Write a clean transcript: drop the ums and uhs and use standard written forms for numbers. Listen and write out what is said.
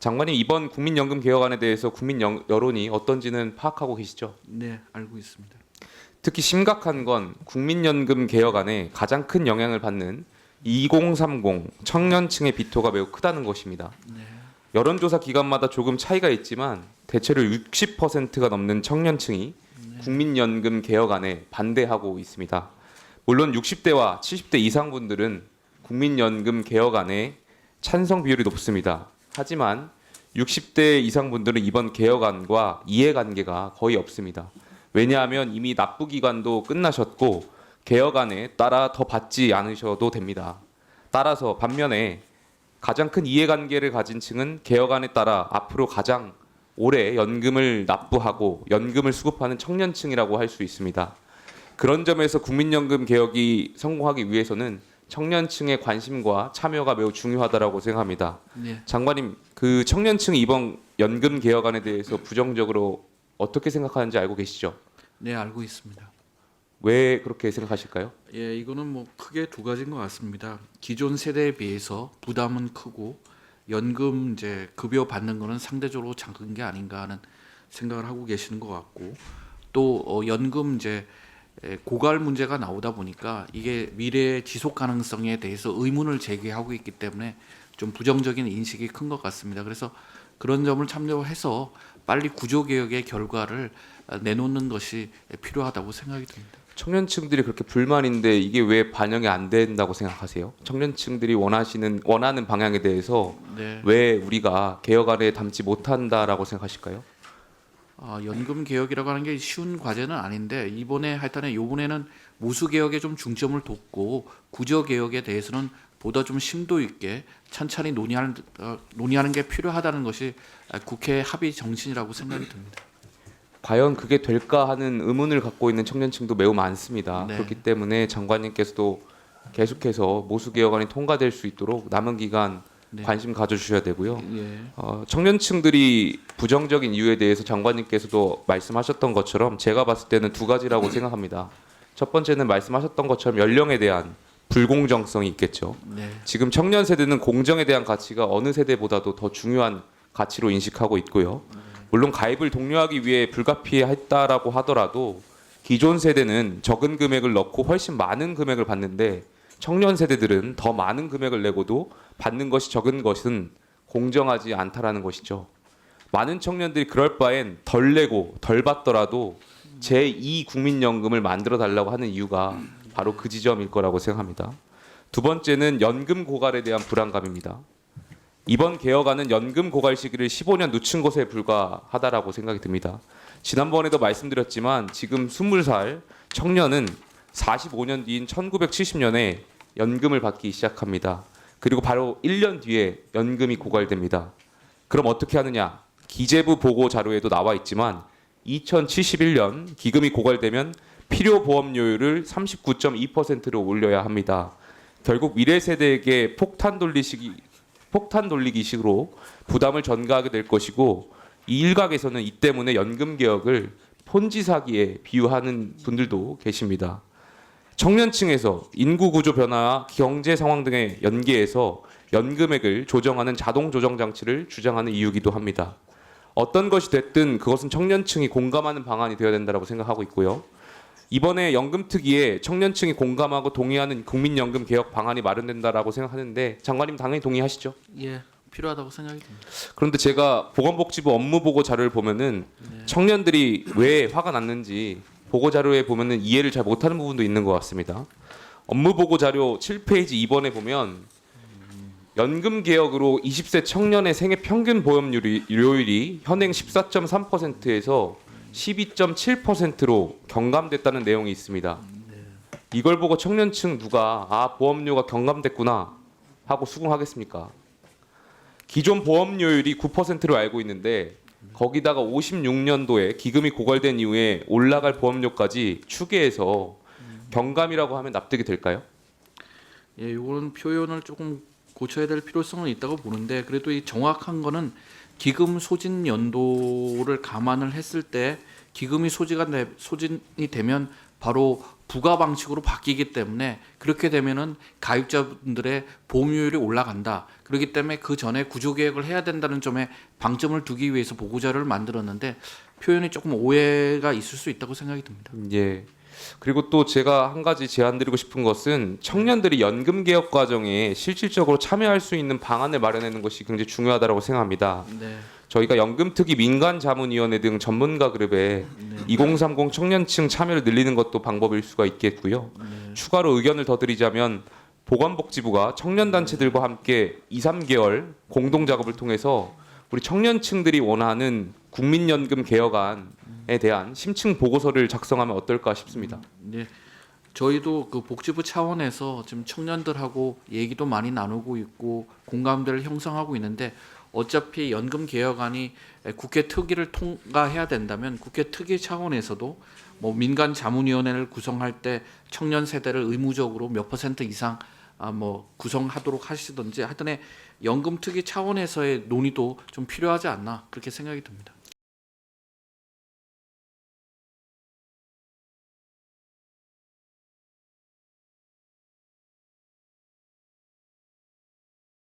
장관님 이번 국민연금 개혁안에 대해서 국민 여론이 어떤지는 파악하고 계시죠? 네, 알고 있습니다. 특히 심각한 건 국민연금 개혁안에 가장 큰 영향을 받는 2030 청년층의 비토가 매우 크다는 것입니다. 네. 여론조사 기관마다 조금 차이가 있지만 대체로 60%가 넘는 청년층이 국민연금 개혁안에 반대하고 있습니다. 물론 60대와 70대 이상 분들은 국민연금 개혁안에 찬성 비율이 높습니다. 하지만 60대 이상 분들은 이번 개혁안과 이해관계가 거의 없습니다. 왜냐하면 이미 납부 기간도 끝나셨고 개혁안에 따라 더 받지 않으셔도 됩니다. 따라서 반면에 가장 큰 이해관계를 가진 층은 개혁안에 따라 앞으로 가장 오래 연금을 납부하고 연금을 수급하는 청년층이라고 할 수 있습니다. 그런 점에서 국민연금 개혁이 성공하기 위해서는 청년층의 관심과 참여가 매우 중요하다고 생각합니다. 네. 장관님, 그 청년층 이번 연금 개혁안에 대해서 부정적으로 어떻게 생각하는지 알고 계시죠? 네, 알고 있습니다. 왜 그렇게 생각하실까요? 예, 이거는 뭐 크게 두 가지인 것 같습니다. 기존 세대에 비해서 부담은 크고 연금 이제 급여 받는 거는 상대적으로 작은 게 아닌가 하는 생각을 하고 계시는 것 같고 또 연금 이제 고갈 문제가 나오다 보니까 이게 미래의 지속 가능성에 대해서 의문을 제기하고 있기 때문에 좀 부정적인 인식이 큰 것 같습니다. 그래서 그런 점을 참조해서 빨리 구조 개혁의 결과를 내놓는 것이 필요하다고 생각이 듭니다. 청년층들이 그렇게 불만인데 이게 왜 반영이 안 된다고 생각하세요? 청년층들이 원하는 방향에 대해서 네. 왜 우리가 개혁안에 담지 못한다라고 생각하실까요? 연금 개혁이라고 하는 게 쉬운 과제는 아닌데 이번에 하여튼 요번에는 모수 개혁에 좀 중점을 뒀고 구조 개혁에 대해서는 보다 좀 심도 있게 천천히 논의하는 게 필요하다는 것이 국회 합의 정신이라고 생각이 듭니다. 과연 그게 될까 하는 의문을 갖고 있는 청년층도 매우 많습니다. 네. 그렇기 때문에 장관님께서도 계속해서 모수 개혁안이 통과될 수 있도록 남은 기간 네. 관심 가져주셔야 되고요. 예. 청년층들이 부정적인 이유에 대해서 장관님께서도 말씀하셨던 것처럼 제가 봤을 때는 두 가지라고 생각합니다. 첫 번째는 말씀하셨던 것처럼 연령에 대한 불공정성이 있겠죠. 네. 지금 청년 세대는 공정에 대한 가치가 어느 세대보다도 더 중요한 가치로 인식하고 있고요. 물론 가입을 독려하기 위해 불가피했다라고 하더라도 기존 세대는 적은 금액을 넣고 훨씬 많은 금액을 받는데 청년 세대들은 더 많은 금액을 내고도 받는 것이 적은 것은 공정하지 않다라는 것이죠. 많은 청년들이 그럴 바엔 덜 내고 덜 받더라도 제2 국민연금을 만들어 달라고 하는 이유가 바로 그 지점일 거라고 생각합니다. 두 번째는 연금 고갈에 대한 불안감입니다. 이번 개혁안은 연금 고갈 시기를 15년 늦춘 것에 불과하다라고 생각이 듭니다. 지난번에도 말씀드렸지만 지금 20살 청년은 45년 뒤인 1970년에 연금을 받기 시작합니다. 그리고 바로 1년 뒤에 연금이 고갈됩니다. 그럼 어떻게 하느냐? 기재부 보고 자료에도 나와 있지만 2071년 기금이 고갈되면 필요 보험료율을 39.2%로 올려야 합니다. 결국 미래 세대에게 폭탄 돌리기식으로 부담을 전가하게 될 것이고 이 일각에서는 이 때문에 연금 개혁을 폰지 사기에 비유하는 분들도 계십니다. 청년층에서 인구 구조 변화와 경제 상황 등에 연계해서 연금액을 조정하는 자동 조정 장치를 주장하는 이유이기도 합니다. 어떤 것이 됐든 그것은 청년층이 공감하는 방안이 되어야 된다고 생각하고 있고요. 이번에 연금특위에 청년층이 공감하고 동의하는 국민연금 개혁 방안이 마련된다라고 생각하는데 장관님 당연히 동의하시죠? 예, 필요하다고 생각이 듭니다. 그런데 제가 보건복지부 업무보고 자료를 보면은 청년들이 왜 화가 났는지 보고 자료에 보면은 이해를 잘 못하는 부분도 있는 것 같습니다. 업무보고 자료 7페이지 2번에 보면 연금 개혁으로 20세 청년의 생애 평균 보험료율이 현행 14.3%에서 12.7%로 경감됐다는 내용이 있습니다. 이걸 보고 청년층 누가 보험료가 경감됐구나 하고 수긍하겠습니까? 기존 보험료율이 9%로 알고 있는데 거기다가 56년도에 기금이 고갈된 이후에 올라갈 보험료까지 추계해서 경감이라고 하면 납득이 될까요? 예, 이거는 표현을 조금 고쳐야 될 필요성은 있다고 보는데 그래도 이 정확한 거는 기금 소진 연도를 감안을 했을 때 기금이 소진이 되면 바로 부가 방식으로 바뀌기 때문에 그렇게 되면은 가입자분들의 보험료율이 올라간다. 그렇기 때문에 그 전에 구조개혁을 해야 된다는 점에 방점을 두기 위해서 보고자료를 만들었는데 표현이 조금 오해가 있을 수 있다고 생각이 듭니다. 예. 그리고 또 제가 한 가지 제안드리고 싶은 것은 청년들이 연금 개혁 과정에 실질적으로 참여할 수 있는 방안을 마련하는 것이 굉장히 중요하다고 생각합니다. 네. 저희가 연금특위 민간자문위원회 등 전문가 그룹에 2030 청년층 참여를 늘리는 것도 방법일 수가 있겠고요. 추가로 의견을 더 드리자면 보건복지부가 청년단체들과 함께 2, 3개월 공동 작업을 통해서 우리 청년층들이 원하는 국민연금 개혁안에 대한 심층 보고서를 작성하면 어떨까 싶습니다. 네. 저희도 그 복지부 차원에서 지금 청년들하고 얘기도 많이 나누고 있고 공감대를 형성하고 있는데 어차피 연금 개혁안이 국회 특위를 통과해야 된다면 국회 특위 차원에서도 뭐 민간 자문위원회를 구성할 때 청년 세대를 의무적으로 몇 % 이상 뭐 구성하도록 하시든지 하여튼에 연금 특위 차원에서의 논의도 좀 필요하지 않나 그렇게 생각이 듭니다.